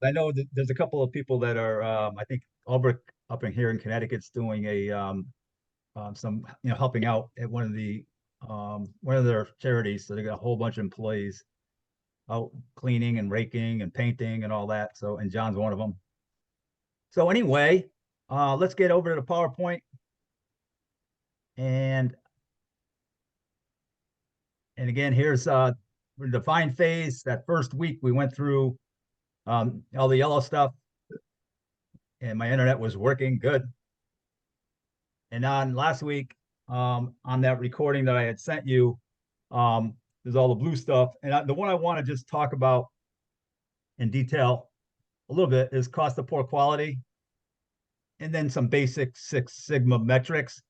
I know that there's a couple of people that are, I think Albrecht up in here in Connecticut's doing a some helping out at one of their charities. So they got a whole bunch of employees out cleaning and raking and painting and all that. So and John's one of them. So anyway, let's get over to the PowerPoint and again here's the define phase. That first week we went through all the yellow stuff and my internet was working good. And on last week, on that recording that I had sent you, there's all the blue stuff. And the one I want to just talk about in detail a little bit is cost of poor quality, and then some basic Six Sigma metrics.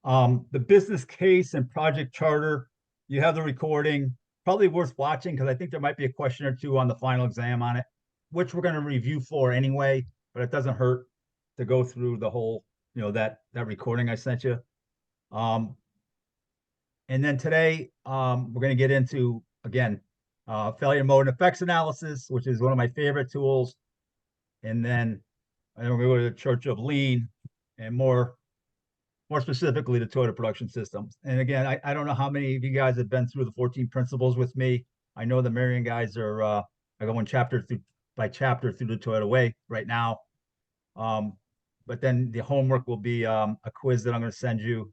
The business case and project charter, you have the recording, probably worth watching because I think there might be a question or two on the final exam on it, which we're going to review for anyway, but it doesn't hurt to go through the whole, that recording I sent you. And then today, we're going to get into, again, failure mode and effects analysis, which is one of my favorite tools. And then we're going to go to the Church of Lean and more specifically the Toyota production systems. And again, I don't know how many of you guys have been through the 14 principles with me. I know the Marion guys are going chapter by chapter through the Toyota way right now. But then the homework will be a quiz that I'm going to send you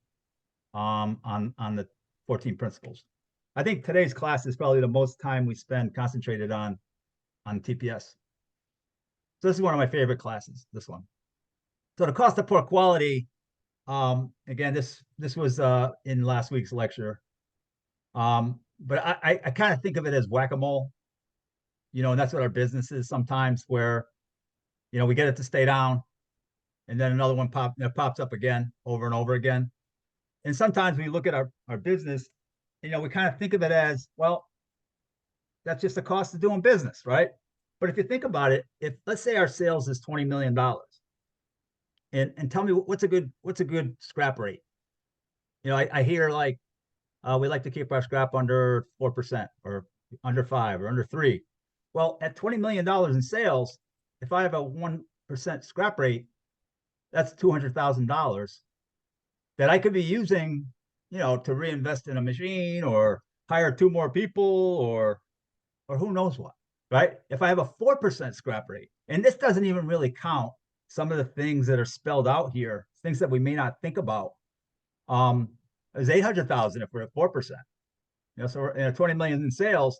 on the 14 principles. I think today's class is probably the most time we spend concentrated on TPS. So this is one of my favorite classes, this one. So the cost of poor quality, again, this was in last week's lecture. But I kind of think of it as whack-a-mole, and that's what our business is sometimes, where we get it to stay down and then another one pops up again over and over again. And sometimes we look at our business, we kind of think of it as, well, that's just the cost of doing business, right? But if you think about it, if let's say our sales is $20 million, and tell me what's a good scrap rate? I hear like we like to keep our scrap under 4% or under 5 or under 3. Well, at $20 million in sales, if I have a 1% scrap rate, that's $200,000 that I could be using, to reinvest in a machine or hire 2 more people or who knows what, right? If I have a 4% scrap rate, and this doesn't even really count some of the things that are spelled out here, things that we may not think about. There's 800,000 if we're at 4%. So we're in 20 million in sales.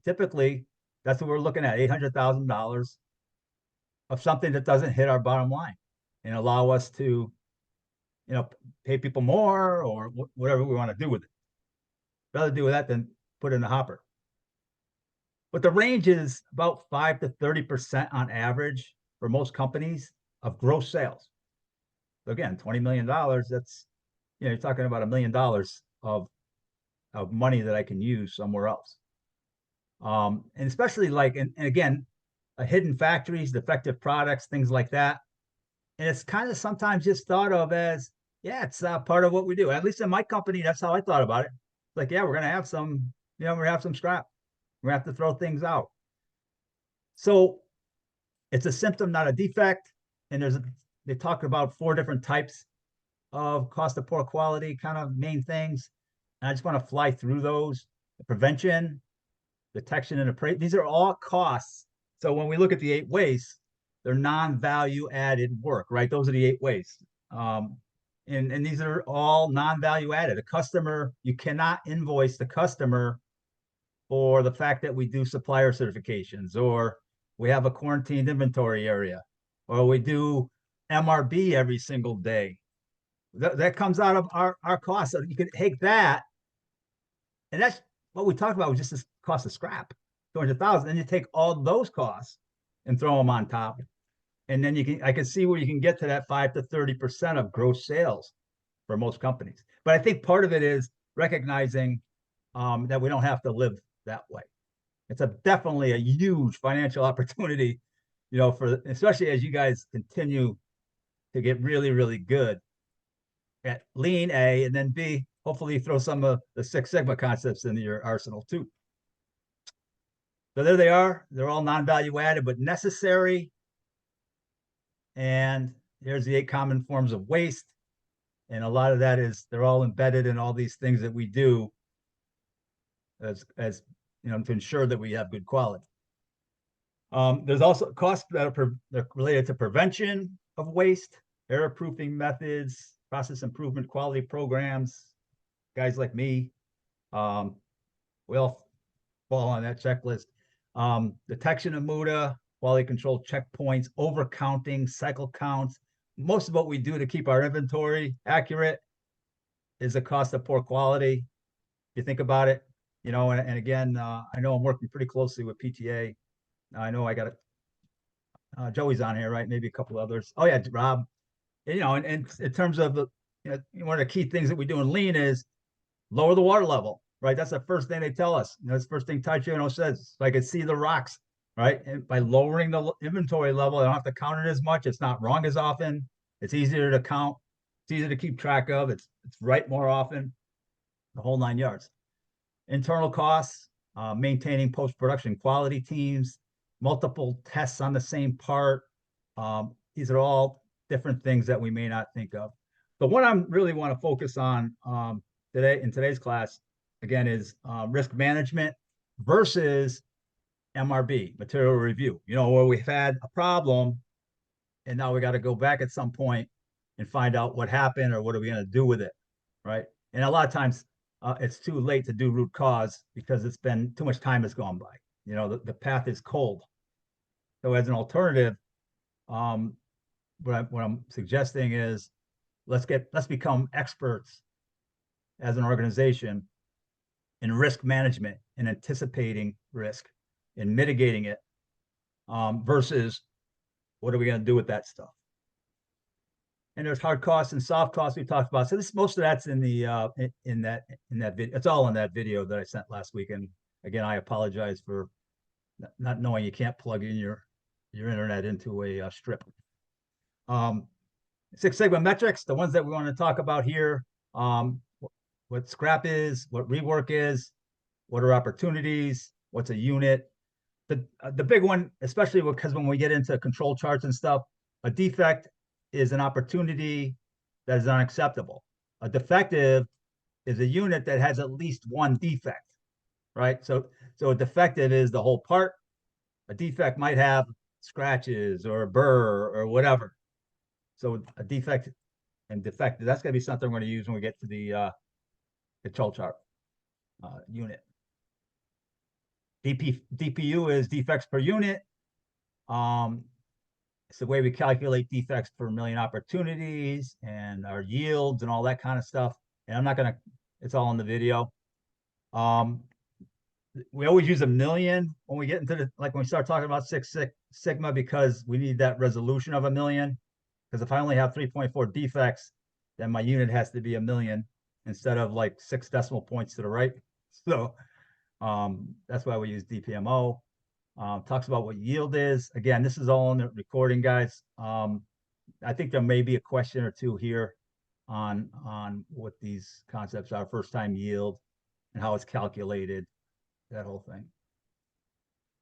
Typically, that's what we're looking at: $800,000 of something that doesn't hit our bottom line and allow us to, pay people more or whatever we want to do with it. Rather do with that than put it in the hopper. But the range is about 5 to 30% on average for most companies of gross sales. So again, $20 million, that's, you're talking about $1 million of money that I can use somewhere else. And especially and again, hidden factories, defective products, things like that. And it's kind of sometimes just thought of as, yeah, it's part of what we do. At least in my company, that's how I thought about it. Like, yeah, we're going to have some, we're going to have some scrap. We're going to have to throw things out. So it's a symptom, not a defect. And they talk about 4 different types of cost of poor quality kind of main things. And I just want to fly through those. The prevention, detection, and appraisal. These are all costs. So when we look at the 8 ways, they're non-value added work, right? Those are the 8 ways. And these are all non-value added. A customer, you cannot invoice the customer for the fact that we do supplier certifications, or we have a quarantined inventory area, or we do MRB every single day. That comes out of our costs. So you can take that, and that's what we talked about, was just the cost of scrap, 200,000. Then you take all those costs and throw them on top. And then I can see where you can get to that 5 to 30% of gross sales for most companies. But I think part of it is recognizing that we don't have to live that way. It's definitely a huge financial opportunity, especially as you guys continue to get really, really good at lean, A, and then B, hopefully throw some of the Six Sigma concepts into your arsenal too. So there they are. They're all non-value added, but necessary. And here's the 8 common forms of waste. And a lot of that is they're all embedded in all these things that we do as you know, to ensure that we have good quality. There's also costs that are related to prevention of waste, error proofing methods, process improvement, quality programs. Guys like me, we all fall on that checklist. Detection of MUDA, quality control checkpoints, overcounting, cycle counts. Most of what we do to keep our inventory accurate is a cost of poor quality. If you think about it, you know, and again, I know I'm working pretty closely with PTA. I know I got Joey's on here, right? Maybe a couple others. Oh yeah, Rob. You know, and in terms of the, you know, one of the key things that we do in lean is lower the water level, right? That's the first thing they tell us. You know, that's the first thing Taichino says. So I can see the rocks, right? And by lowering the inventory level, I don't have to count it as much. It's not wrong as often. It's easier to count. It's easier to keep track of. It's right more often. The whole 9 yards. Internal costs, maintaining post-production quality teams, multiple tests on the same part. These are all different things that we may not think of. The one I really want to focus on today in today's class, again, is risk management versus MRB, material review. You know, where we've had a problem and now we got to go back at some point and find out what happened or what are we going to do with it, right? And a lot of times it's too late to do root cause because it's been too much time has gone by. You know, the path is cold. So as an alternative, what I'm suggesting is let's become experts as an organization in risk management and anticipating risk and mitigating it versus what are we going to do with that stuff. And there's hard costs and soft costs we talked about. So this, most of that's in the in that video. It's all in that video that I sent last week. And again, I apologize for not knowing you can't plug in your internet into a strip. Six Sigma metrics, the ones that we want to talk about here. What scrap is, what rework is, what are opportunities, what's a unit. The big one, especially because when we get into control charts and stuff, a defect is an opportunity that is unacceptable. A defective is a unit that has at least one defect, right? So a defective is the whole part. A defect might have scratches or a burr or whatever. So a defect and defective, that's going to be something we're going to use when we get to the control chart unit. DPU is defects per unit. It's the way we calculate defects per million opportunities and our yields and all that kind of stuff. And I'm not going to, it's all in the video. We always use a million when we get into the, like when we start talking about Six Sigma, because we need that resolution of a million. Because if I only have 3.4 defects, then my unit has to be a million instead of like 6 decimal points to the right. So that's why we use DPMO. Talks about what yield is. Again, this is all in the recording, guys. I think there may be a question or two here on what these concepts are. First time yield and how it's calculated, that whole thing.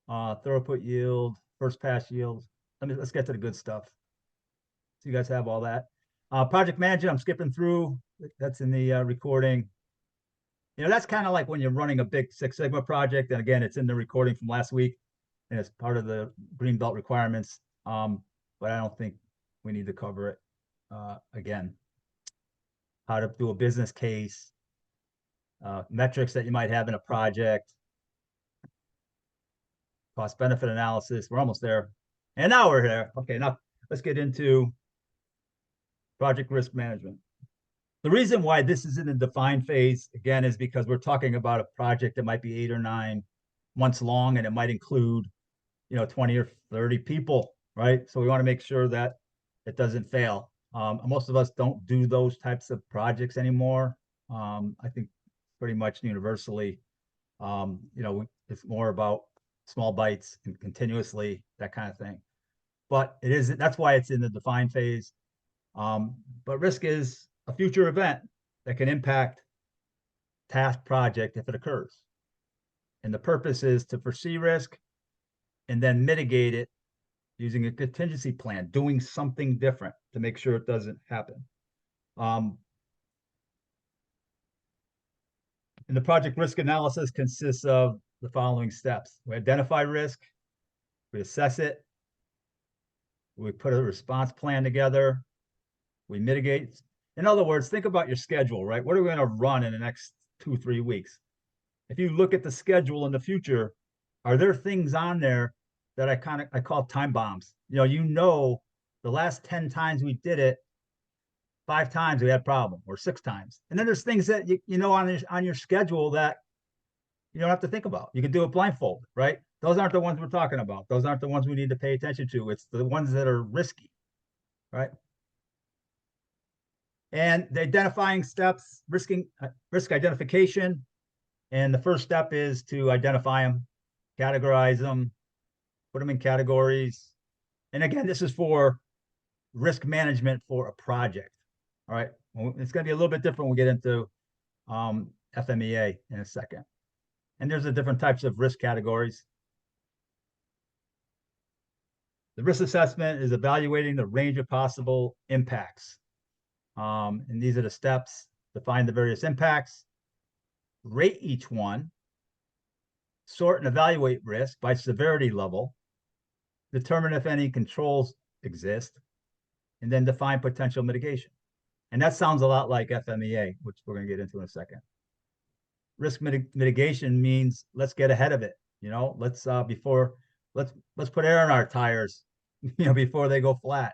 Throughput yield, first pass yield. Let's get to the good stuff. So you guys have all that. Project management, I'm skipping through. That's in the recording. You know, that's kind of like when you're running a big Six Sigma project. And again, it's in the recording from last week. And it's part of the green belt requirements, but I don't think we need to cover it again. How to do a business case, metrics that you might have in a project, cost benefit analysis. We're almost there, and now we're there. Okay, now let's get into project risk management. The reason why this is in the define phase again is because we're talking about a project that might be 8 or 9 months long, and it might include, you know, 20 or 30 people, right? So we want to make sure that it doesn't fail. Most of us don't do those types of projects anymore. I think pretty much universally, you know, it's more about small bites and continuously, that kind of thing. But it is, that's why it's in the define phase. But risk is a future event that can impact task project if it occurs. And the purpose is to foresee risk, and then mitigate it using a contingency plan, doing something different to make sure it doesn't happen. And the project risk analysis consists of the following steps. We identify risk, we assess it, we put a response plan together, we mitigate. In other words, think about your schedule, right? What are we going to run in the next 2-3 weeks? If you look at the schedule in the future, are there things on there that I call time bombs? The last 10 times we did it, 5 times we had a problem, or 6 times. And then there's things that on your schedule that you don't have to think about. You can do it blindfold, right? Those aren't the ones we're talking about. Those aren't the ones we need to pay attention to. It's the ones that are risky, right? And the identifying steps, risk identification. And the first step is to identify them, categorize them, put them in categories. And again, this is for risk management for a project. All right. Well, it's going to be a little bit different when we get into FMEA in a second. And there's the different types of risk categories. The risk assessment is evaluating the range of possible impacts. And these are the steps: define the various impacts, rate each one, sort and evaluate risk by severity level, determine if any controls exist, and then define potential mitigation. And that sounds a lot like FMEA, which we're going to get into in a second. Risk mitigation means let's get ahead of it. Let's put air in our tires, before they go flat.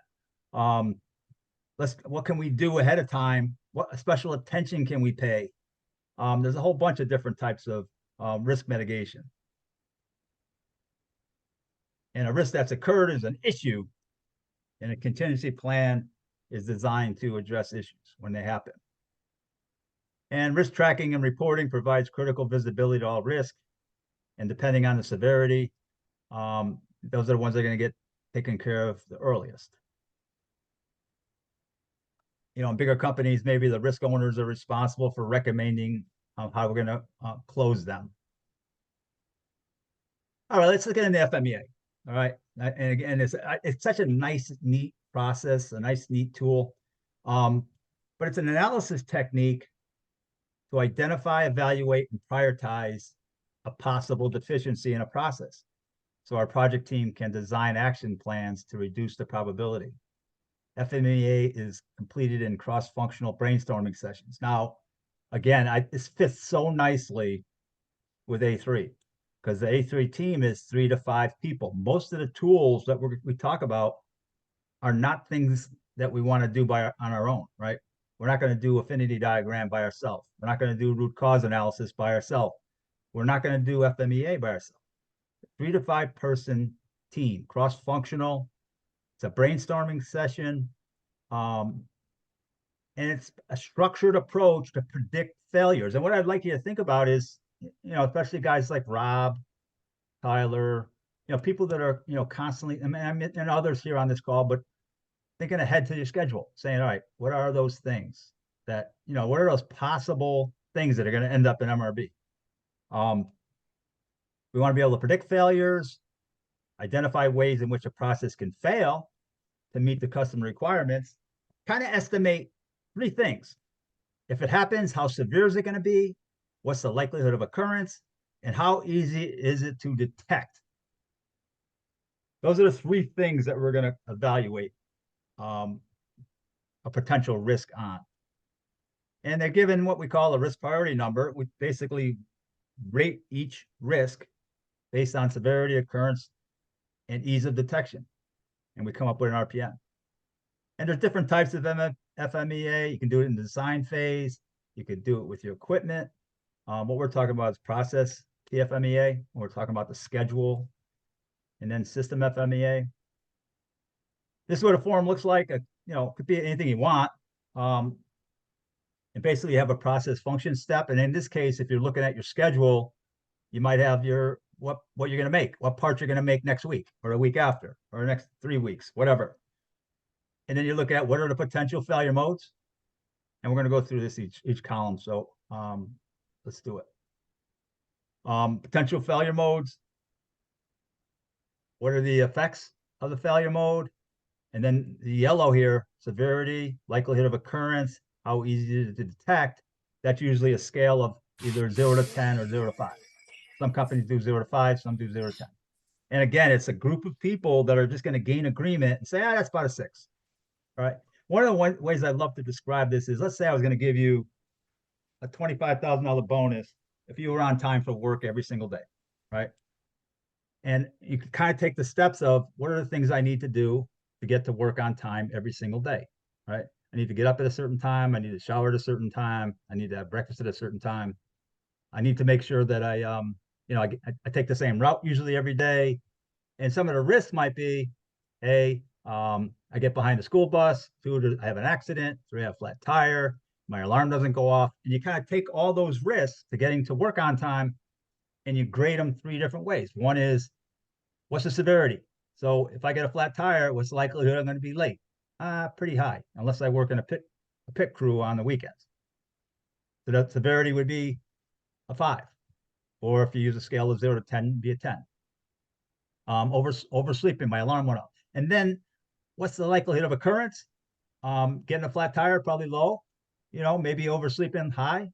What can we do ahead of time? What special attention can we pay? There's a whole bunch of different types of risk mitigation. And a risk that's occurred is an issue, and a contingency plan is designed to address issues when they happen. And risk tracking and reporting provides critical visibility to all risk. And depending on the severity, those are the ones that are going to get taken care of the earliest. In bigger companies, maybe the risk owners are responsible for recommending how we're going to close them. All right, let's look at the FMEA. All right, and again, it's such a nice, neat process, a nice, neat tool, but it's an analysis technique to identify, evaluate, and prioritize a possible deficiency in a process, so our project team can design action plans to reduce the probability. FMEA is completed in cross-functional brainstorming sessions. Now, again, this fits so nicely with A3, because the A3 team is 3 to 5 people. Most of the tools that we talk about are not things that we want to do on our own, right? We're not going to do affinity diagram by ourselves. We're not going to do root cause analysis by ourselves. We're not going to do FMEA by ourselves. 3 to 5 person team, cross-functional. It's a brainstorming session. And it's a structured approach to predict failures. And what I'd like you to think about is, especially guys like Rob, Tyler, people that are, constantly, and others here on this call, but thinking ahead to your schedule, saying, all right, what are those things that, what are those possible things that are going to end up in MRB? We want to be able to predict failures, identify ways in which a process can fail to meet the customer requirements, kind of estimate 3 things. If it happens, how severe is it going to be? What's the likelihood of occurrence? And how easy is it to detect? Those are the 3 things that we're going to evaluate a potential risk on. And they're given what we call a risk priority number. We basically rate each risk based on severity, occurrence, and ease of detection. And we come up with an RPM. And there's different types of FMEA. You can do it in the design phase. You could do it with your equipment. What we're talking about is process TFMEA. We're talking about the schedule, and then system FMEA. This is what a form looks like. It could be anything you want. And basically you have a process function step. And in this case, if you're looking at your schedule, you might have what you're going to make, what parts you're going to make next week or a week after or the next 3 weeks, whatever. And then you look at what are the potential failure modes. And we're going to go through this each column. So let's do it. Potential failure modes. what are the effects of the failure mode? And then the yellow here, severity, likelihood of occurrence, how easy it is to detect. That's usually a scale of either 0 to 10 or 0 to 5. Some companies do 0 to 5, some do 0 to 10. And again, it's a group of people that are just going to gain agreement and say, that's about a 6. All right. One of the ways I'd love to describe this is, let's say I was going to give you a $25,000 bonus if you were on time for work every single day, right? And you can kind of take the steps of what are the things I need to do to get to work on time every single day, right? I need to get up at a certain time. I need to shower at a certain time. I need to have breakfast at a certain time. I need to make sure that I take the same route usually every day. And some of the risks might be, hey, I get behind the school bus. 2, I have an accident. 3, I have a flat tire. My alarm doesn't go off. And you kind of take all those risks to getting to work on time and you grade them 3 different ways. One is, what's the severity? So if I get a flat tire, what's the likelihood I'm going to be late? Pretty high, unless I work in a pit crew on the weekends. So that severity would be a 5. Or if you use a scale of 0 to 10, it'd be a 10. Oversleeping, my alarm went off. And then what's the likelihood of occurrence? Getting a flat tire, probably low. Maybe oversleeping, high.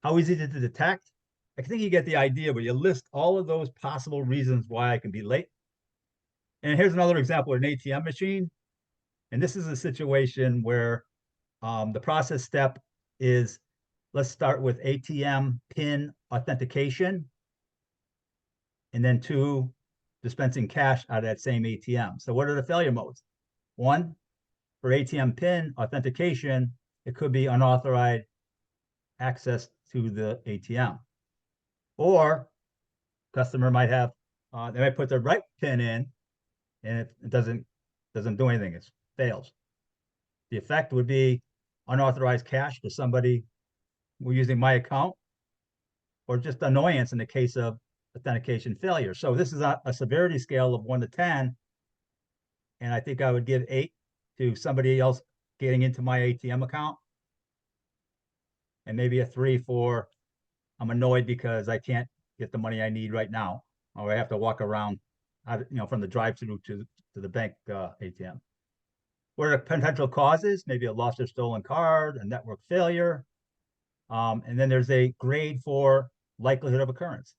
How easy to detect? I think you get the idea, but you list all of those possible reasons why I can be late. And here's another example of an ATM machine. And this is a situation where the process step is, let's start with ATM PIN authentication, and then 2, dispensing cash out of that same ATM. So what are the failure modes? 1, for ATM PIN authentication, it could be unauthorized access to the ATM. Or customer might have, they might put the right PIN in and it doesn't do anything, it fails. The effect would be unauthorized cash to somebody we're using my account, or just annoyance in the case of authentication failure. So this is a severity scale of 1 to 10. And I think I would give 8 to somebody else getting into my ATM account. And maybe a 3 for, I'm annoyed because I can't get the money I need right now, or I have to walk around, from the drive-through to the bank ATM. What are the potential causes? Maybe a lost or stolen card, a network failure. And then there's a grade for likelihood of occurrence.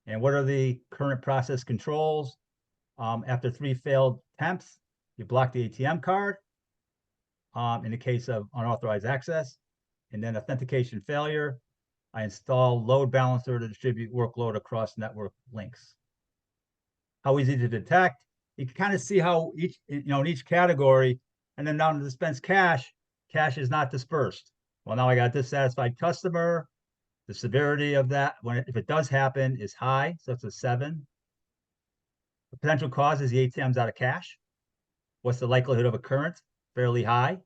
And what are the current process controls? After 3 failed attempts, you block the ATM card in the case of unauthorized access. And then authentication failure, I install load balancer to distribute workload across network links. How easy to detect? You can kind of see how in each category, and then down to dispense cash is not dispersed. Well, now I got a dissatisfied customer. The severity of that, if it does happen, is high, so it's a 7. The potential cause is the ATM's out of cash. What's the likelihood of occurrence? Fairly high.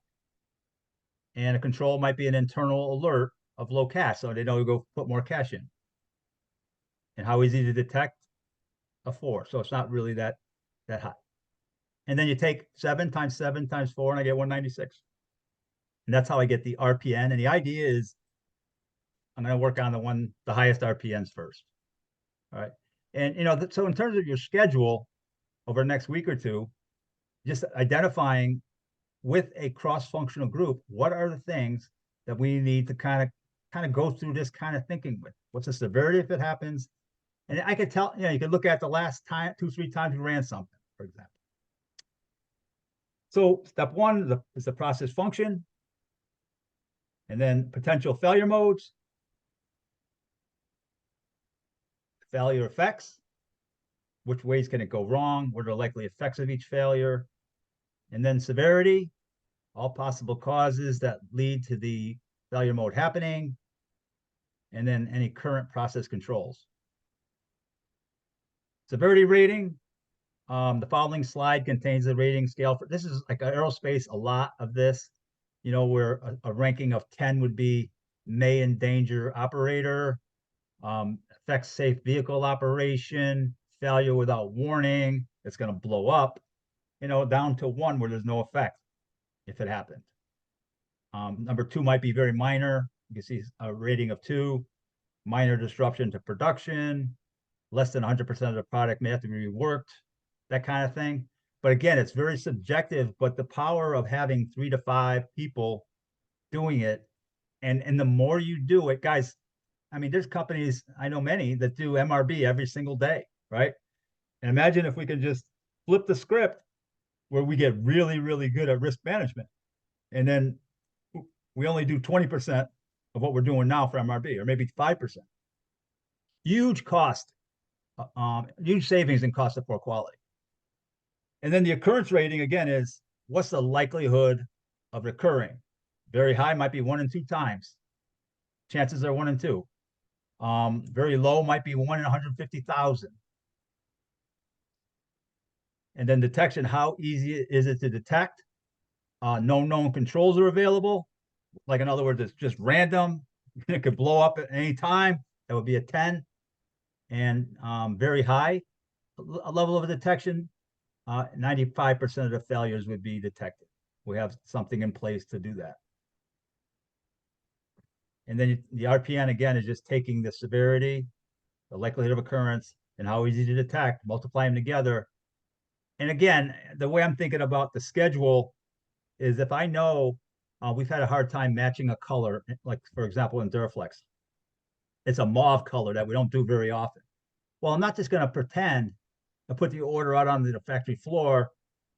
And a control might be an internal alert of low cash, so they know to go put more cash in. And how easy to detect? A 4, so it's not really that high. And then you take 7 times 7 times 4, and I get 196. And that's how I get the RPN. And the idea is I'm going to work on the highest RPNs first. All right. And, so in terms of your schedule over the next week or two, just identifying with a cross-functional group, what are the things that we need to kind of go through this kind of thinking with? What's the severity if it happens? And I could tell, you could look at the last 2-3 times you ran something, for example. So step 1 is the process function, and then potential failure modes, failure effects, which ways can it go wrong, what are the likely effects of each failure, and then severity, all possible causes that lead to the failure mode happening, and then any current process controls. Severity rating, the following slide contains the rating scale. This is like aerospace, a lot of this, where a ranking of 10 would be may endanger operator, affects safe vehicle operation, failure without warning, it's going to blow up, down to 1 where there's no effect if it happened. Number 2 might be very minor. You can see a rating of 2, minor disruption to production, less than 100% of the product may have to be reworked, that kind of thing. But again, it's very subjective, but the power of having 3 to 5 people doing it, and the more you do it, guys, I mean, there's companies, I know many that do MRB every single day, right? And imagine if we can just flip the script where we get really, really good at risk management. And then we only do 20% of what we're doing now for MRB, or maybe 5%. Huge cost, huge savings in cost of poor quality. And then the occurrence rating, again, is what's the likelihood of recurring? Very high, might be 1 in 2 times. Chances are 1 in 2. Very low might be 1 in 150,000. And then detection, how easy is it to detect? No known controls are available. Like, in other words, it's just random. It could blow up at any time. That would be a 10. And very high level of detection, 95% of the failures would be detected. We have something in place to do that. And then the RPN, again, is just taking the severity, the likelihood of occurrence, and how easy to detect, multiply them together. And again, the way I'm thinking about the schedule is, if I know we've had a hard time matching a color, like, for example, in Duraflex, it's a mauve color that we don't do very often. Well, I'm not just going to pretend to put the order out on the factory floor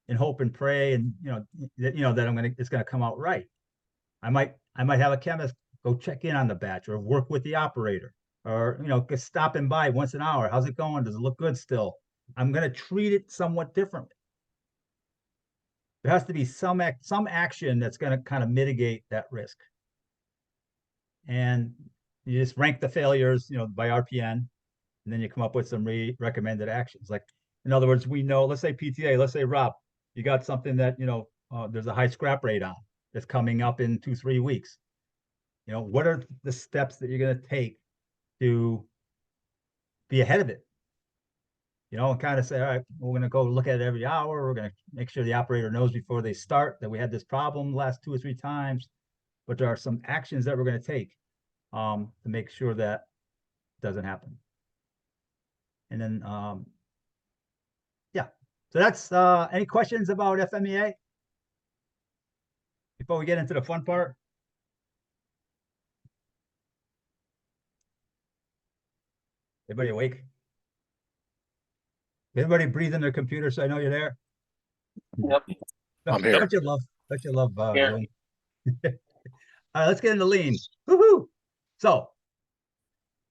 and hope and pray, and that it's going to come out right. I might have a chemist go check in on the batch, or work with the operator, or just stopping by once an hour. How's it going? Does it look good still? I'm going to treat it somewhat differently. There has to be some action that's going to kind of mitigate that risk. And you just rank the failures, by RPN, and then you come up with some recommended actions. Like, in other words, we know, let's say PTA, let's say Rob, you got something that, there's a high scrap rate on that's coming up in 2-3 weeks. What are the steps that you're going to take to be ahead of it? And kind of say, all right, we're going to go look at it every hour. We're going to make sure the operator knows before they start that we had this problem the last 2 or 3 times. But there are some actions that we're going to take to make sure that doesn't happen. And then, yeah. So that's any questions about FMEA before we get into the fun part? Everybody awake? Everybody breathe in their computer so I know you're there. Yep. I'm here. Don't you love Here. Zoom? All right, let's get into lean. Woohoo! So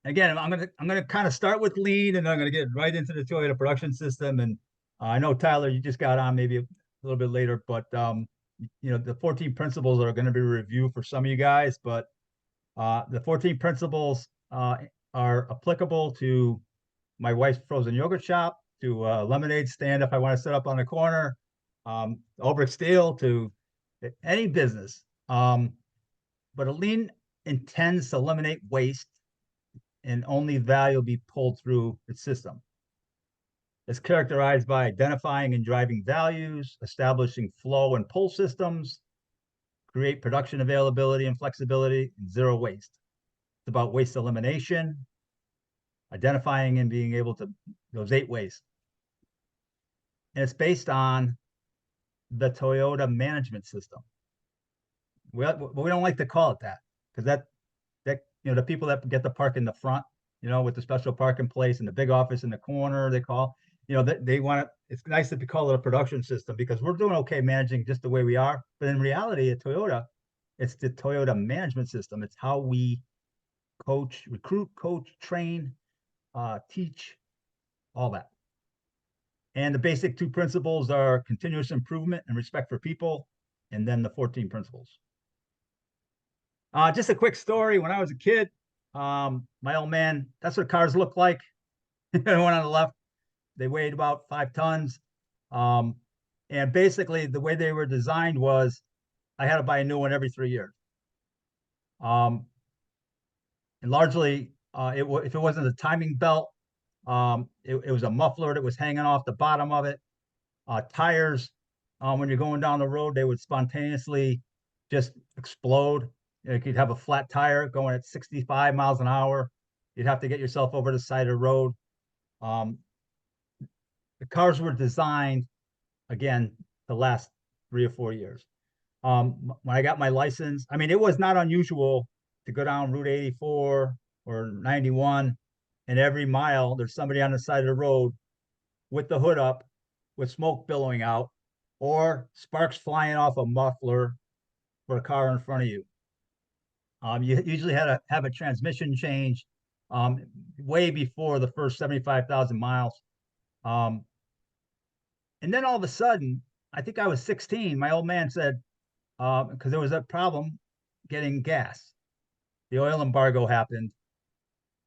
again, I'm gonna kind of start with lean, and then I'm gonna get right into the Toyota production system. And I know, Tyler, you just got on maybe a little bit later, but the 14 principles are going to be reviewed for some of you guys, but the 14 principles are applicable to my wife's frozen yogurt shop, to a lemonade stand if I want to set up on the corner, Ulbrich Steel, to any business. But a lean intends to eliminate waste, and only value will be pulled through its system. It's characterized by identifying and driving values, establishing flow and pull systems, create production availability and flexibility, and zero waste. It's about waste elimination, identifying and being able to dosate waste. And it's based on the Toyota management system. We don't like to call it that, because that the people that get the park in the front, with the special parking place and the big office in the corner, they call, they want it. It's nice to call it a production system, because we're doing okay managing just the way we are. But in reality, at Toyota, it's the Toyota management system. It's how we recruit, coach, train, teach, all that. And the basic 2 principles are continuous improvement and respect for people, and then the 14 principles. Just a quick story. When I was a kid, my old man, that's what cars look like. The one on the left, they weighed about 5 tons. And basically, the way they were designed was, I had to buy a new one every 3 years. And largely, if it wasn't a timing belt, it was a muffler that was hanging off the bottom of it. Tires, when you're going down the road, they would spontaneously just explode. You could have a flat tire going at 65 miles an hour. You'd have to get yourself over the side of the road. Um, the cars were designed again to last 3 or 4 years. When I got my license, I mean, it was not unusual to go down Route 84 or 91, and every mile there's somebody on the side of the road with the hood up, with smoke billowing out, or sparks flying off a muffler for a car in front of you. You usually had to have a transmission change um, way before the first 75,000 miles. Um, and then all of a sudden, I think I was 16, my old man said, because there was a problem getting gas. The oil embargo happened.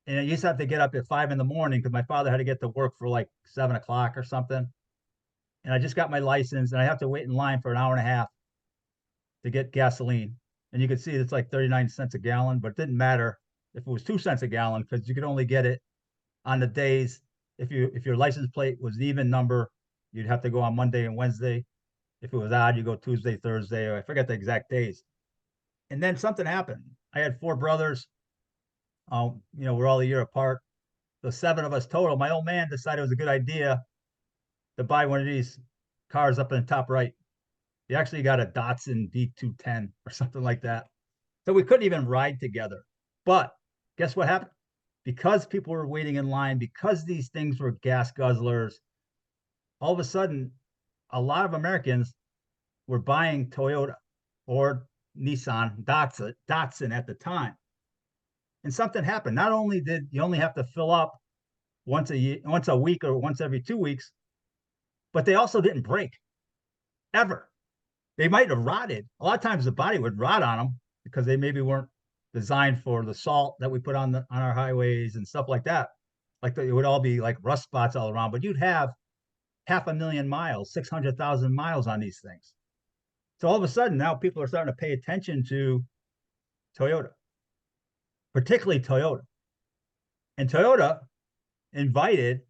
And I used to have to get up at 5 in the morning because my father had to get to work for like 7 o'clock or something. And I just got my license and I have to wait in line for an hour and a half to get gasoline. And you can see it's like 39 cents a gallon, but it didn't matter if it was 2 cents a gallon because you could only get it on the days. If your license plate was the even number, you'd have to go on Monday and Wednesday. If it was odd, you go Tuesday, Thursday, or I forget the exact days. And then something happened. I had four brothers. We're all a year apart. The seven of us total. My old man decided it was a good idea to buy one of these cars up in the top right. He actually got a Datsun D210 or something like that. So we couldn't even ride together. But guess what happened? Because people were waiting in line, because these things were gas guzzlers, all of a sudden, a lot of Americans were buying Toyota or Nissan, Datsun at the time. And something happened. Not only did you only have to fill up once a week or once every 2 weeks, but they also didn't break ever. They might have rotted. A lot of times the body would rot on them because they maybe weren't designed for the salt that we put on our highways and stuff like that. Like it would all be like rust spots all around, but you'd have 500,000 miles, 600,000 miles on these things. So all of a sudden now people are starting to pay attention to Toyota, particularly Toyota. And Toyota invited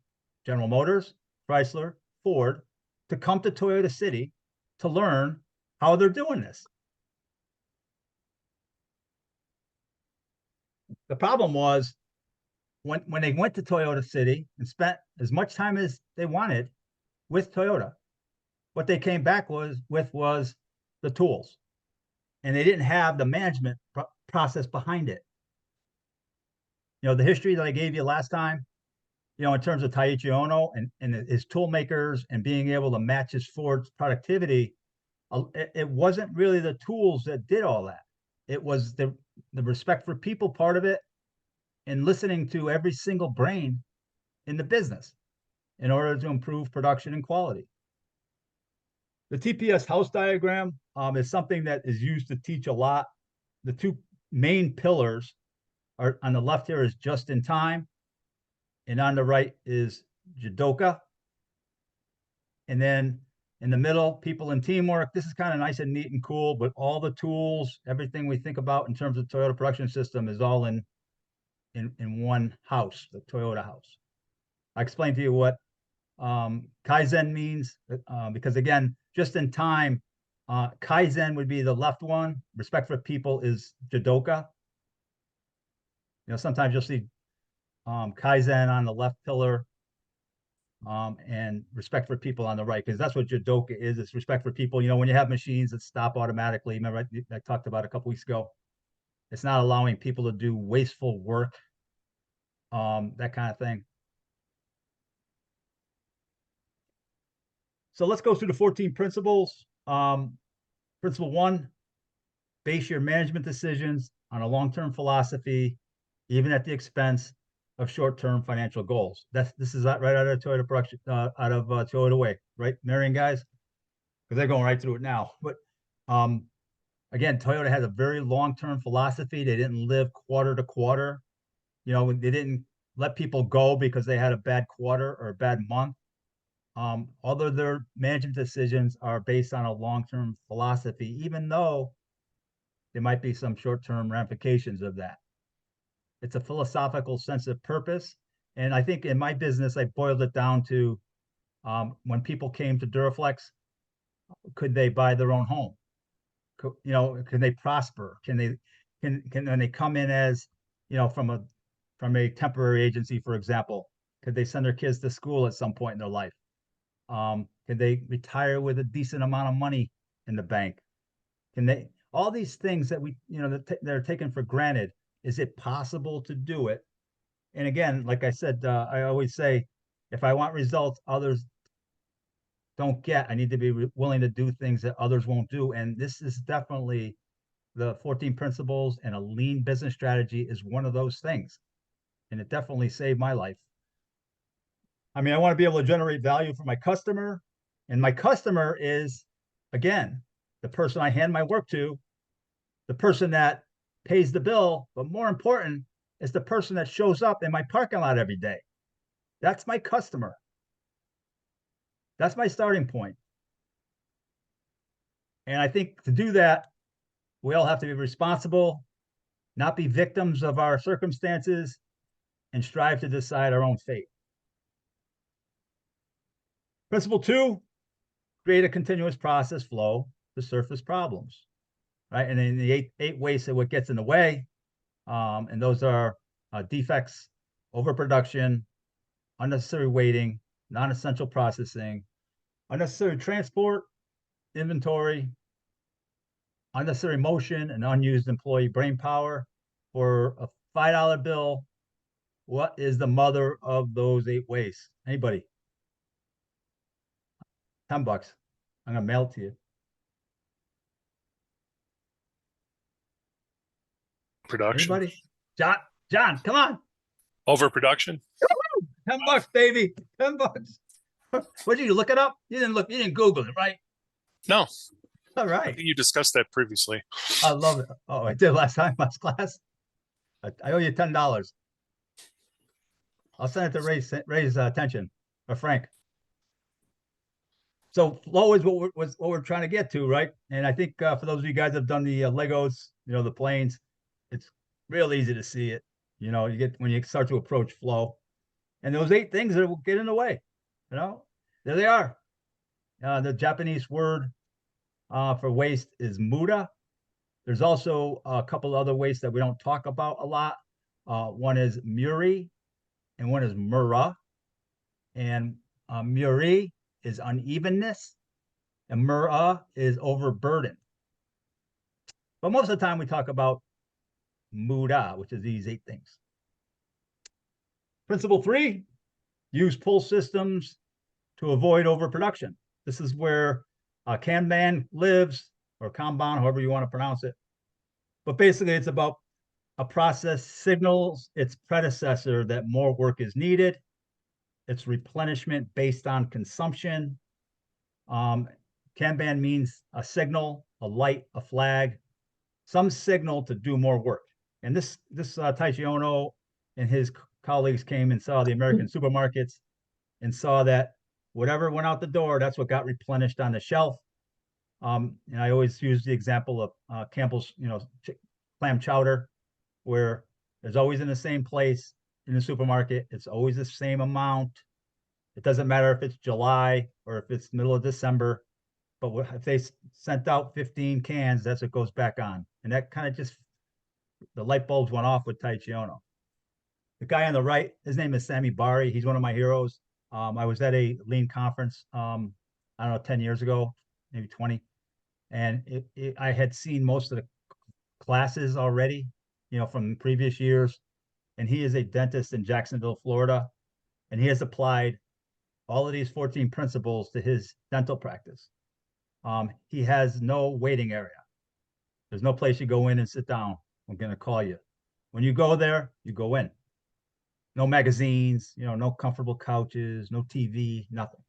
General Motors, Chrysler, Ford to come to Toyota City to learn how they're doing this. The problem was when they went to Toyota City and spent as much time as they wanted with Toyota, what they came back was the tools, and they didn't have the management process behind it. The history that I gave you last time, in terms of Taiichi Ono and his tool makers and being able to match his Ford's productivity, it wasn't really the tools that did all that. It was the respect for people part of it and listening to every single brain in the business in order to improve production and quality. The TPS house diagram is something that is used to teach a lot. The two main pillars are on the left here is just in time, and on the right is Jidoka. And then in the middle, people and teamwork. This is kind of nice and neat and cool, but all the tools, everything we think about in terms of Toyota production system is all in one house, the Toyota house. I explained to you what Kaizen means because again, just in time, Kaizen would be the left one. Respect for people is Jidoka. Sometimes you'll see Kaizen on the left pillar and respect for people on the right, because that's what Jidoka is. It's respect for people. When you have machines that stop automatically, remember I talked about a couple weeks ago, it's not allowing people to do wasteful work, that kind of thing. So let's go through the 14 principles. Principle 1, base your management decisions on a long-term philosophy, even at the expense of short-term financial goals. This is right out of Toyota production, out of Toyota Way, right, Marion guys? Because they're going right through it now. But again, Toyota has a very long-term philosophy. They didn't live quarter to quarter. They didn't let people go because they had a bad quarter or a bad month. All of their management decisions are based on a long-term philosophy, even though there might be some short-term ramifications of that. It's a philosophical sense of purpose. And I think in my business, I boiled it down to when people came to Duraflex, could they buy their own home? Can they prosper? Can when they come in as, from a temporary agency, for example, Could they send their kids to school at some point in their life? Could they retire with a decent amount of money in the bank? Can they, all these things that we, that are taken for granted, is it possible to do it? And again, like I said, I always say, if I want results others don't get, I need to be willing to do things that others won't do. And this is definitely the 14 principles, and a lean business strategy is one of those things. And it definitely saved my life. I mean, I want to be able to generate value for my customer. And my customer is, again, the person I hand my work to, the person that pays the bill, but more important is the person that shows up in my parking lot every day. That's my customer. That's my starting point. And I think to do that, we all have to be responsible, not be victims of our circumstances, and strive to decide our own fate. Principle 2, create a continuous process flow to surface problems, right? And then the eight ways of what gets in the way, and those are defects, overproduction, unnecessary waiting, non-essential processing, unnecessary transport, inventory, unnecessary motion, and unused employee brain power. For a $5 bill, what is the mother of those 8 ways? Anybody? $10. I'm gonna mail it to you. Production. Anybody? John, come on. Overproduction. $10, baby. $10. What did you look it up? You didn't Google it, right? No, All I right. think you discussed that previously. I love it. Oh, I did last time, last class. I owe you $10. I'll send it to raise attention, or Frank. So flow is what we're trying to get to, right? And I think for those of you guys that have done the Legos, the planes, it's real easy to see it. You get when you start to approach flow, and those 8 things that will get in the way. There they are. The Japanese word for waste is muda. There's also a couple other wastes that we don't talk about a lot. One is muri, and one is mura. And muri is unevenness, and mura is overburden. But most of the time we talk about muda, which is these 8 things. Principle 3, use pull systems to avoid overproduction. This is where Kanban lives, or Kanban, however you want to pronounce it. But basically, it's about a process signals its predecessor that more work is needed. It's replenishment based on consumption. Kanban means a signal, a light, a flag, some signal to do more work. And this Taichi Ono and his colleagues came and saw the American supermarkets and saw that whatever went out the door, that's what got replenished on the shelf. And I always use the example of Campbell's, clam chowder, where it's always in the same place in the supermarket. It's always the same amount. It doesn't matter if it's July or if it's middle of December, but if they sent out 15 cans, that's what goes back on. And that kind of just, the light bulbs went off with Taichi Ono. The guy on the right, his name is Sammy Bari. He's one of my heroes. I was at a lean conference, I don't know, 10 years ago, maybe 20. And I had seen most of the classes already, from previous years. And he is a dentist in Jacksonville, Florida. And he has applied all of these 14 principles to his dental practice. He has no waiting area. There's no place you go in and sit down. I'm going to call you. When you go there, you go in. No magazines, no comfortable couches, no TV, nothing.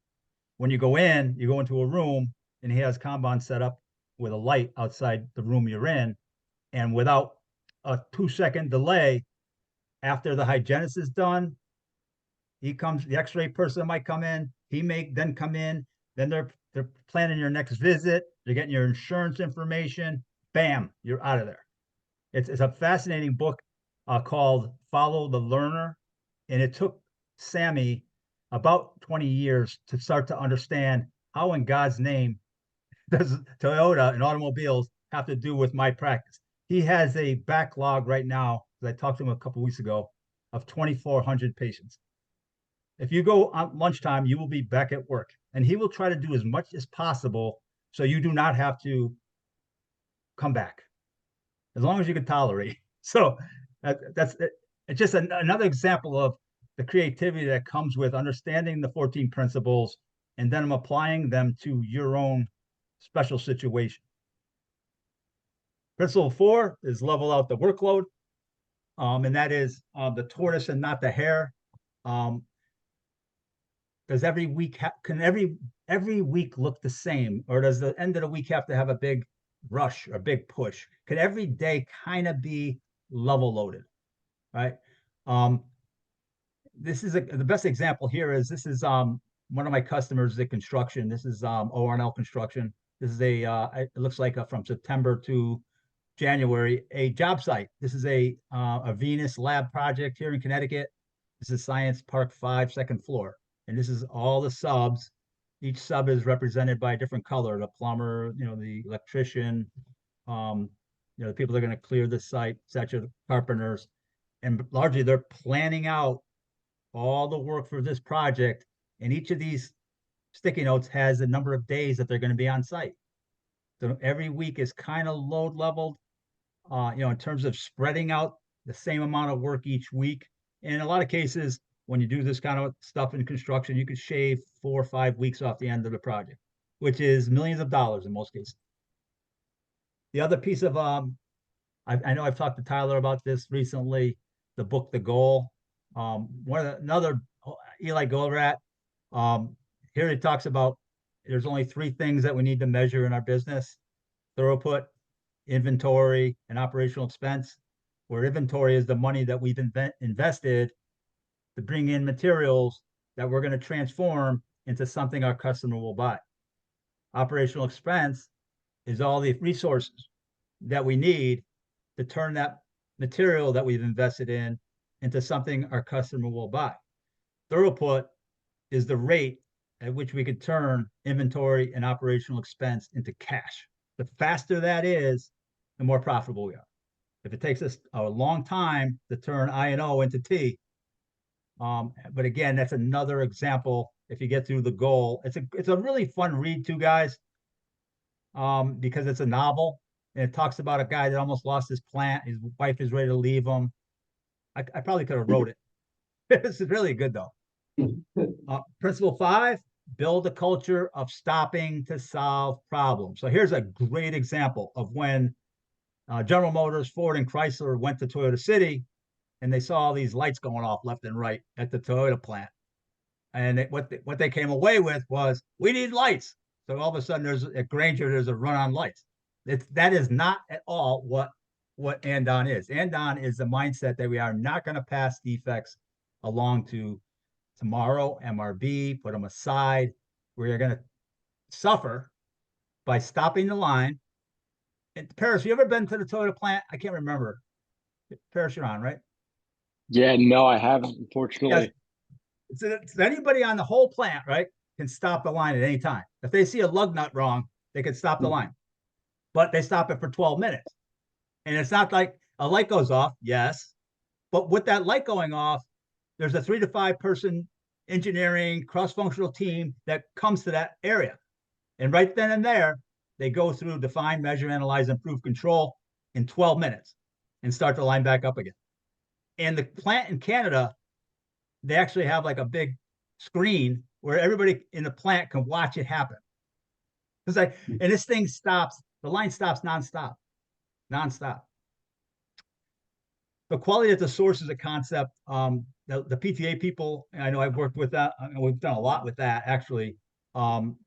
When you go into a room, and he has Kanban set up with a light outside the room you're in. And without a 2-second delay, after the hygienist is done, the x-ray person might come in, then come in, then they're planning your next visit, they're getting your insurance information, bam, you're out of there. It's a fascinating book called Follow the Learner. And it took Sammy about 20 years to start to understand how in God's name does Toyota and automobiles have to do with my practice. He has a backlog right now, as I talked to him a couple of weeks ago, of 2,400 patients. if you go on lunchtime, you will be back at work. And he will try to do as much as possible so you do not have to come back as long as you can tolerate. So that's it. It's just another example of the creativity that comes with understanding the 14 principles and then applying them to your own special situation. Principle 4 is level out the workload. And that is the tortoise and not the hare. Does every week can every week look the same, or does the end of the week have to have a big rush or big push? Can every day kind of be level loaded, right? This is the best example here is this is one of my customers at construction. This is ORNL Construction. This is it looks like from September to January, a job site. This is a Venus lab project here in Connecticut. This is Science Park 5, second floor. And this is all the subs. Each sub is represented by a different color, the plumber, the electrician, the people that are going to clear the site, such as carpenters. And largely they're planning out all the work for this project. And each of these sticky notes has a number of days that they're going to be on site. So every week is kind of load leveled, in terms of spreading out the same amount of work each week. And in a lot of cases, when you do this kind of stuff in construction, you could shave 4 or 5 weeks off the end of the project, which is millions of dollars in most cases. The other piece of, I know I've talked to Tyler about this recently, the book, The Goal. Another Eli Goldratt, here he talks about there's only 3 things that we need to measure in our business: throughput, inventory, and operational expense, where inventory is the money that we've invested to bring in materials that we're going to transform into something our customer will buy. Operational expense is all the resources that we need to turn that material that we've invested in into something our customer will buy. Throughput is the rate at which we could turn inventory and operational expense into cash. The faster that is, the more profitable we are. If it takes us a long time to turn I and O into T, but again, that's another example. If you get through The Goal, it's a really fun read too, guys, because it's a novel and it talks about a guy that almost lost his plant. His wife is ready to leave him. I probably could have wrote it. This is really good though. Principle 5, build a culture of stopping to solve problems. So here's a great example of when General Motors, Ford, and Chrysler went to Toyota City and they saw all these lights going off left and right at the Toyota plant. And what they came away with was, we need lights. So all of a sudden at Granger, there's a run on lights. That is not at all what Andon is. Andon is the mindset that we are not going to pass defects along to tomorrow, MRB, put them aside. We're going to suffer by stopping the line. And Paris, you ever been to the Toyota plant? I can't remember. Paris, you're on, right? Yeah, no, I haven't, unfortunately. Yes. So anybody on the whole plant, right, can stop the line at any time. If they see a lug nut wrong, they can stop the line. But they stop it for 12 minutes. And it's not like a light goes off, yes. But with that light going off, there's a 3 to 5 person engineering cross-functional team that comes to that area. And right then and there, they go through define, measure, analyze, improve, control in 12 minutes and start the line back up again. And the plant in Canada, they actually have like a big screen where everybody in the plant can watch it happen. It's like, and this thing stops, the line stops nonstop. The quality at the source is a concept. The PTA people, I know I've worked with that. We've done a lot with that actually. Quality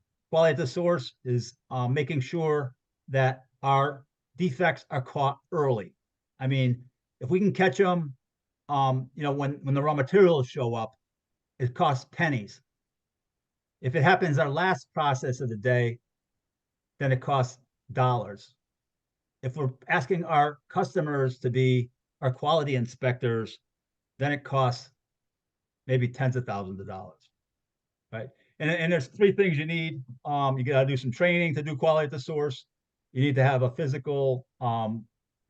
at the source is making sure that our defects are caught early. I mean, if we can catch them, when the raw materials show up, it costs pennies. If it happens our last process of the day, then it costs dollars. If we're asking our customers to be our quality inspectors, then it costs maybe tens of thousands of dollars, right? And there's 3 things you need. You got to do some training to do quality at the source. You need to have a physical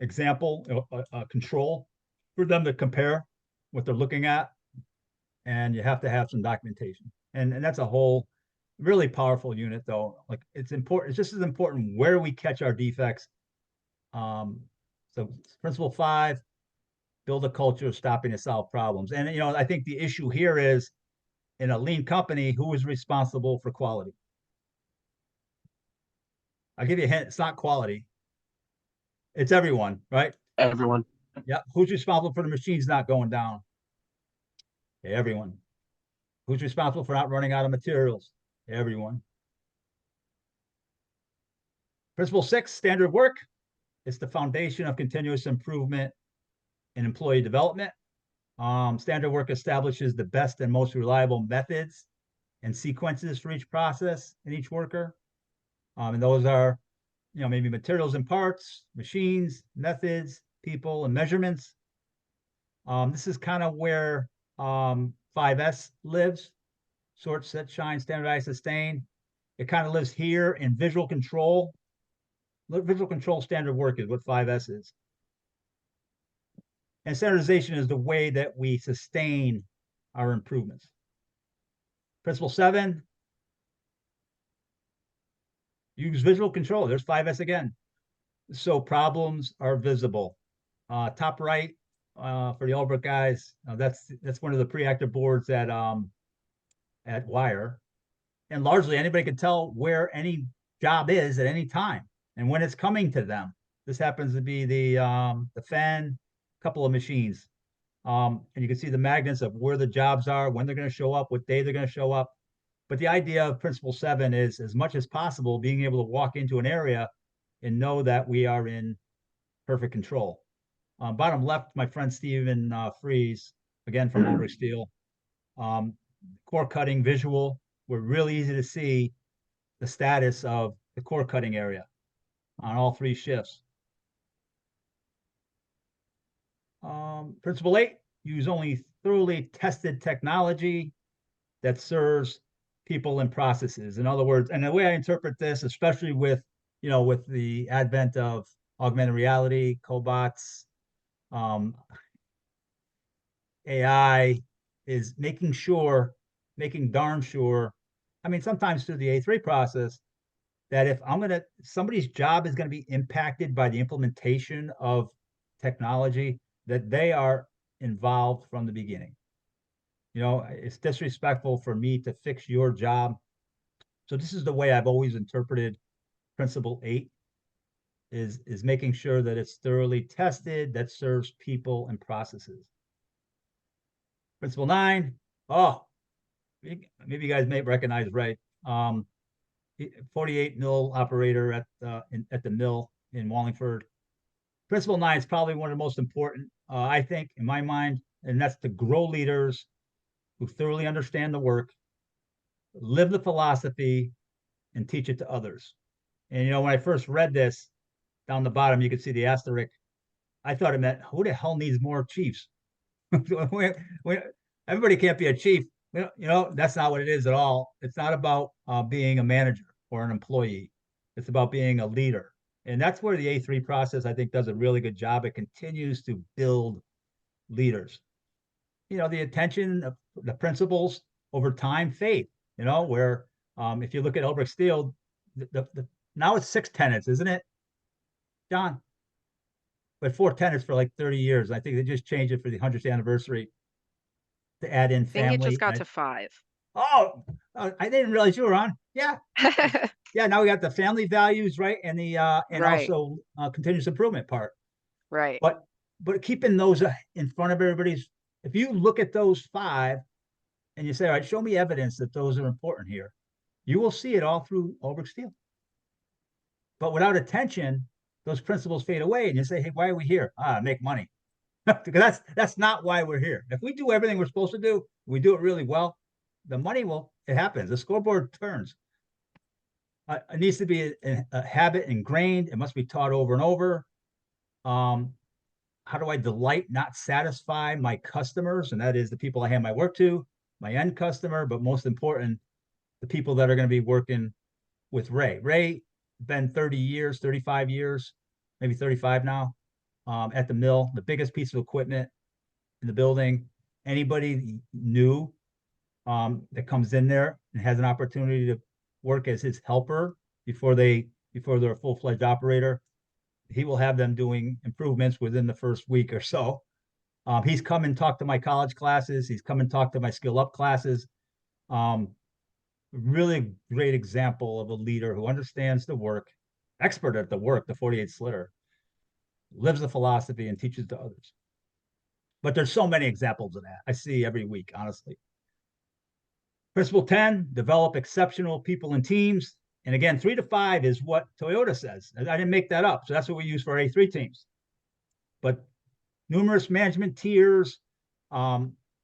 example, a control for them to compare what they're looking at. and you have to have some documentation. And that's a whole really powerful unit though. Like it's important, it's just as important where we catch our defects. So principle 5, build a culture of stopping to solve problems. And I think the issue here is in a lean company, who is responsible for quality? I'll give you a hint, it's not quality. It's everyone, right? Everyone. Yeah. Who's responsible for the machines not going down? Everyone. Who's responsible for not running out of materials? Everyone. Principle 6, standard work. It's the foundation of continuous improvement in employee development. Standard work establishes the best and most reliable methods and sequences for each process and each worker. And those are, maybe materials and parts, machines, methods, people, and measurements. This is kind of where 5S lives: sort, set, shine, standardize, sustain. It kind of lives here in visual control. Visual control standard work is what 5S is. And standardization is the way that we sustain our improvements. Principle 7, use visual control. There's 5S again. So problems are visible. Top right, for the Albrecht guys, that's one of the pre-active boards at Wire. And largely anybody can tell where any job is at any time and when it's coming to them. This happens to be the fan, couple of machines. And you can see the magnets of where the jobs are, when they're going to show up, what day they're going to show up. But the idea of principle 7 is, as much as possible, being able to walk into an area and know that we are in perfect control. Bottom left, my friend Stephen Fries, again from Albrecht Steel. Core cutting visual. We're really easy to see the status of the core cutting area on all 3 shifts. Principle 8, use only thoroughly tested technology that serves people and processes. In other words, and the way I interpret this, especially with the advent of augmented reality, cobots, AI, is making darn sure, I mean, sometimes through the A3 process, that if somebody's job is going to be impacted by the implementation of technology, that they are involved from the beginning. It's disrespectful for me to fix your job. So this is the way I've always interpreted principle 8, is making sure that it's thoroughly tested, that serves people and processes. Principle 9, maybe you guys may recognize Ray. 48 mill operator at the mill in Wallingford. Principle 9 is probably one of the most important, I think, in my mind, and that's to grow leaders who thoroughly understand the work, live the philosophy, and teach it to others. And when I first read this, down the bottom, you could see the asterisk. I thought it meant, who the hell needs more chiefs? Everybody can't be a chief. That's not what it is at all. It's not about being a manager or an employee. It's about being a leader. And that's where the A3 process, I think, does a really good job. It continues to build leaders. The attention of the principles over time fade, where if you look at Albrecht Steel, now it's 6 tenants, isn't it, John? But 4 tenants for like 30 years. I think they just changed it for the 100th anniversary to add in I think family. it just got to 5. Oh, I didn't realize you were on. Yeah. Yeah, now we got the family values, right? And the Right. also continuous improvement part. Right. But keeping those in front of everybody's, if you look at those 5 and you say, all right, show me evidence that those are important here, you will see it all through Albrecht Steel. But without attention, those principles fade away and you say, hey, why are we here? Make money. Because that's not why we're here. If we do everything we're supposed to do, we do it really well, the money it happens. The scoreboard turns. It needs to be a habit ingrained. It must be taught over and over. How do I delight, not satisfy my customers? And that is the people I hand my work to, my end customer, but most important, the people that are going to be working with Ray. Ray, been 30 years, 35 years, maybe 35 now, at the mill, the biggest piece of equipment in the building. anybody new that comes in there and has an opportunity to work as his helper before they're a full-fledged operator, he will have them doing improvements within the first week or so. He's come and talked to my college classes. He's come and talked to my skill up classes. Really great example of a leader who understands the work, expert at the work, the 48 slitter, lives the philosophy and teaches to others. But there's so many examples of that I see every week, honestly. Principle 10, develop exceptional people and teams. And again, 3 to 5 is what Toyota says. I didn't make that up. So that's what we use for our A3 teams. But numerous management tiers.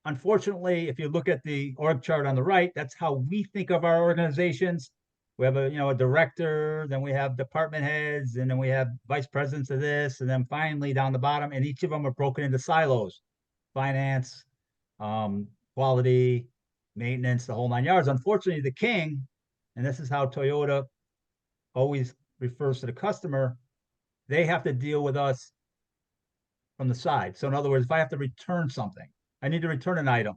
Unfortunately, if you look at the org chart on the right, that's how we think of our organizations. We have a director, then we have department heads, and then we have vice presidents of this, and then finally down the bottom, and each of them are broken into silos: finance, quality, maintenance, the whole 9 yards. Unfortunately, the king, and this is how Toyota always refers to the customer, they have to deal with us from the side. So in other words, if I have to return something, I need to return an item,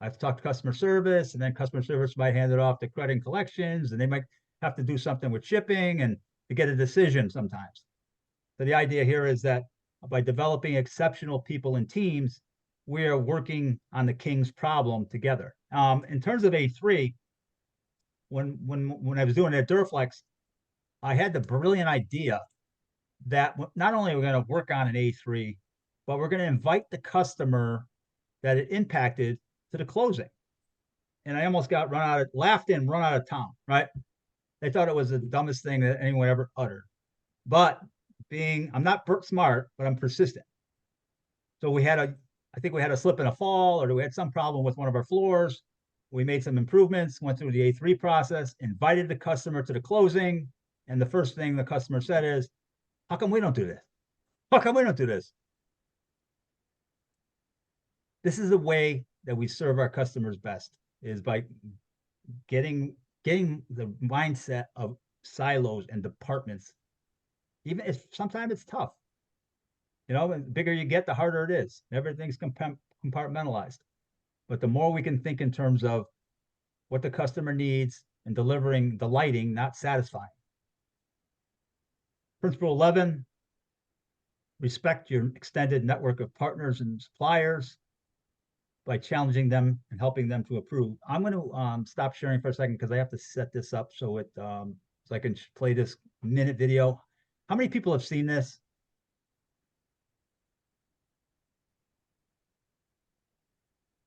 I have to talk to customer service, and then customer service might hand it off to credit and collections, and they might have to do something with shipping and to get a decision sometimes. So the idea here is that by developing exceptional people and teams, we are working on the king's problem together. In terms of A3, when I was doing it at Duraflex, I had the brilliant idea that not only are we going to work on an A3, but we're going to invite the customer that it impacted to the closing. And I almost got laughed and run out of town, right? They thought it was the dumbest thing that anyone ever uttered. But I'm not smart, but I'm persistent. So I think we had a slip and a fall, or we had some problem with one of our floors. We made some improvements, went through the A3 process, invited the customer to the closing. And the first thing the customer said is, how come we don't do this? How come we don't do this? This is the way that we serve our customers best, is by getting the mindset of silos and departments. Even if sometimes it's tough. The bigger you get, the harder it is. Everything's compartmentalized. But the more we can think in terms of what the customer needs and delivering delighting, not satisfying. Principle 11, respect your extended network of partners and suppliers by challenging them and helping them to improve. I'm going to stop sharing for a second because I have to set this up so I can play this minute video. How many people have seen this?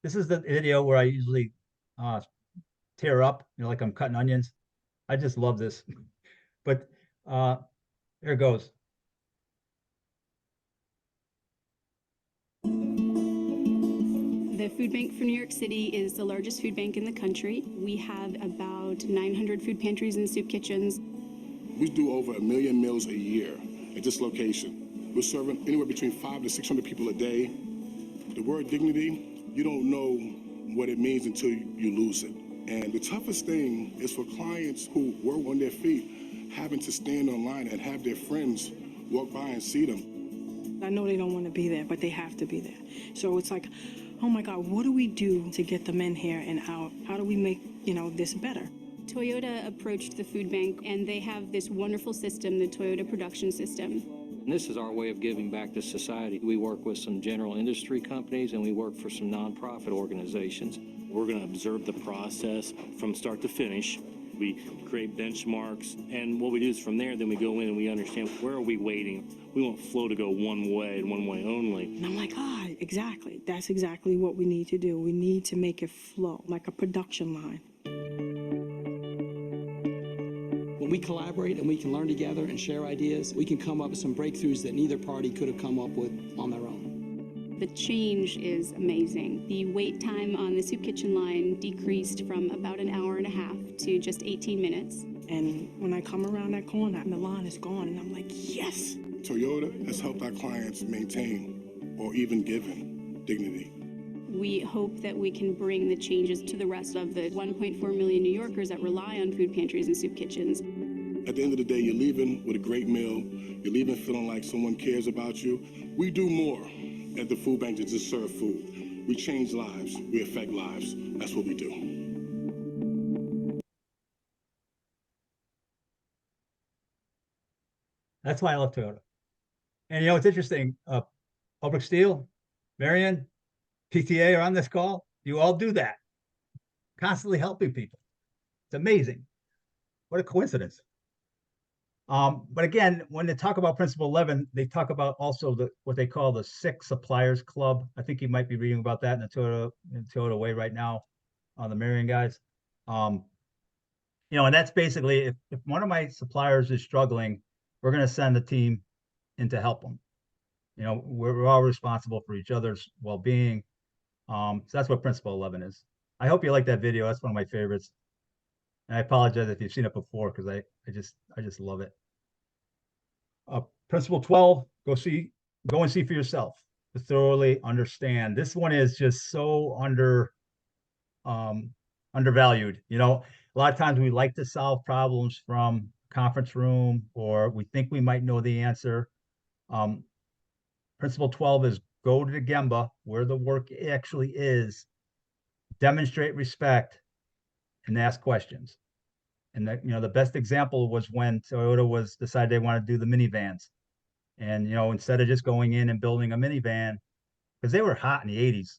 This is the video where I usually tear up, like I'm cutting onions. I just love this. But here it goes. The food bank for New York City is the largest food bank in the country. We have about 900 food pantries and soup kitchens. We do over 1 million meals a year at this location. We're serving anywhere between 500 to 600 people a day. The word dignity, you don't know what it means until you lose it. And the toughest thing is for clients who work on their feet, having to stand online and have their friends walk by and see them. I know they don't want to be there, but they have to be there. So it's like, oh my God, what do we do to get them in here and out? How do we make, this better? Toyota approached the food bank, and they have this wonderful system, the Toyota production system. And this is our way of giving back to society. We work with some general industry companies, and we work for some nonprofit organizations. We're going to observe the process from start to finish. We create benchmarks, and what we do is from there, then we go in and we understand where are we waiting. We want flow to go one way and one way only. And I'm like, exactly. That's exactly what we need to do. We need to make it flow like a production line. When we collaborate and we can learn together and share ideas, we can come up with some breakthroughs that neither party could have come up with on their own. The change is amazing. The wait time on the soup kitchen line decreased from about an hour and a half to just 18 minutes. And when I come around that corner, the line is gone, and I'm like, yes! Toyota has helped our clients maintain or even given dignity. We hope that we can bring the changes to the rest of the 1.4 million New Yorkers that rely on food pantries and soup kitchens. At the end of the day, you're leaving with a great meal. You're leaving feeling like someone cares about you. We do more at the food bank than just serve food. We change lives. We affect lives. That's what we do. That's why I love Toyota. And it's interesting, Public Steel, Marion, PTA are on this call. You all do that. Constantly helping people. It's amazing. What a coincidence. But again, when they talk about Principle 11, they talk about also what they call the 6 Suppliers Club. I think you might be reading about that in the Toyota way right now on the Marion guys. And that's basically if one of my suppliers is struggling, we're going to send a team in to help them. We're all responsible for each other's well-being. So that's what Principle 11 is. I hope you like that video. That's one of my favorites. And I apologize if you've seen it before because I just love it. Principle 12, go and see for yourself to thoroughly understand. This one is just so undervalued. A lot of times we like to solve problems from conference room, or we think we might know the answer. Principle 12 is go to the Gemba where the work actually is, demonstrate respect, and ask questions. And the best example was when Toyota decided they want to do the minivans. And, instead of just going in and building a minivan, because they were hot in the 80s,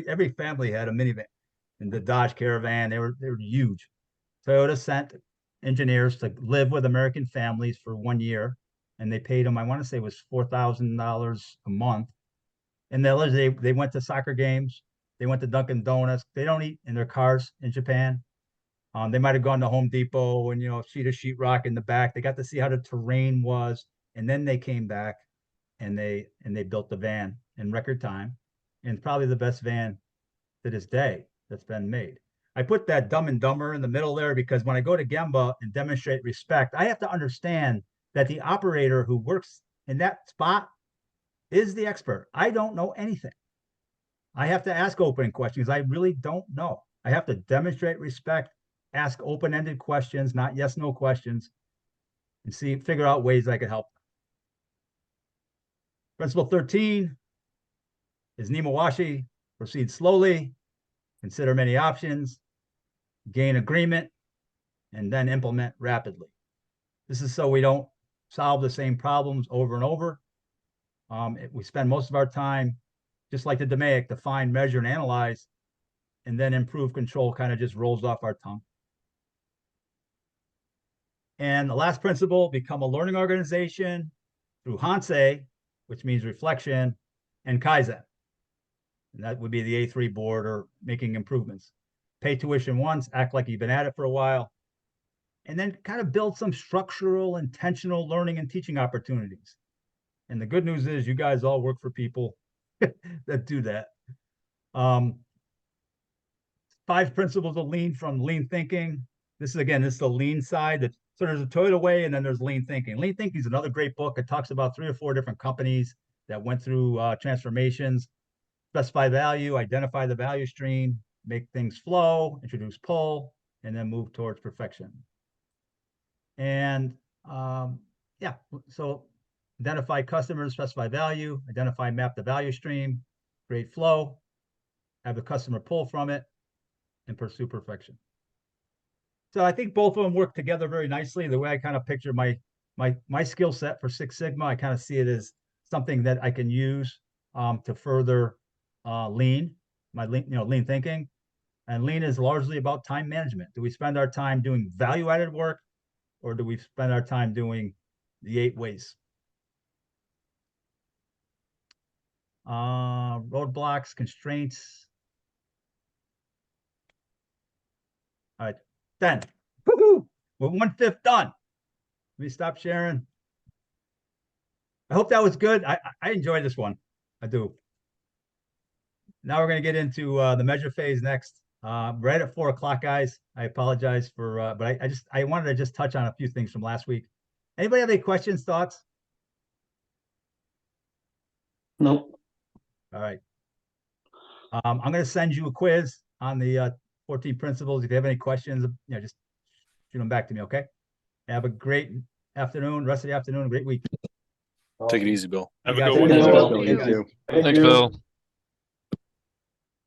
every family had a minivan. And the Dodge Caravan, they were huge. Toyota sent engineers to live with American families for 1 year, and they paid them, I want to say it was $4,000 a month. And they went to soccer games, they went to Dunkin' Donuts. They don't eat in their cars in Japan. They might have gone to Home Depot and sheet of sheetrock in the back. They got to see how the terrain was, and then they came back and they built the van in record time, and probably the best van to this day that's been made. I put that Dumb and Dumber in the middle there because when I go to Gemba and demonstrate respect, I have to understand that the operator who works in that spot is the expert. I don't know anything. I have to ask open questions. I really don't know. I have to demonstrate respect, ask open-ended questions, not yes/no questions, and figure out ways I could help. Principle 13 is Nimawashi, proceed slowly, consider many options, gain agreement, and then implement rapidly. This is so we don't solve the same problems over and over. We spend most of our time, just like the DMAIC, define, measure, and analyze, and then improve control kind of just rolls off our tongue. And the last principle, become a learning organization through Hansei, which means reflection, and Kaizen. And that would be the A3 board or making improvements. Pay tuition once, act like you've been at it for a while, and then kind of build some structural, intentional learning and teaching opportunities. And the good news is you guys all work for people that do that. 5 principles of lean from lean thinking. This is the lean side. So there's a Toyota way, and then there's lean thinking. Lean thinking is another great book. It talks about 3 or 4 different companies that went through transformations. Specify value, identify the value stream, make things flow, introduce pull, and then move towards perfection. And so identify customers, specify value, identify, map the value stream, create flow, have the customer pull from it, and pursue perfection. So I think both of them work together very nicely. The way I kind of picture my skill set for Six Sigma, I kind of see it as something that I can use to further lean thinking. And lean is largely about time management. Do we spend our time doing value-added work, or do we spend our time doing the 8 ways? Roadblocks, constraints. All right, 10. Woo-hoo! We're 1/5 done. Let me stop sharing. I hope that was good. I enjoyed this one. I do. Now we're going to get into the measure phase next. Right at 4 o'clock, guys. I apologize for, but I wanted to just touch on a few things from last week. Anybody have any questions, thoughts? Nope. All right. I'm going to send you a quiz on the 14 principles. If you have any questions, just shoot them back to me, okay? Have a great afternoon, rest of the afternoon, a great week. Take it easy, Bill. You Have a guys good have one. a good Thanks, one. Bill. You You guys. too. Thanks, Bill.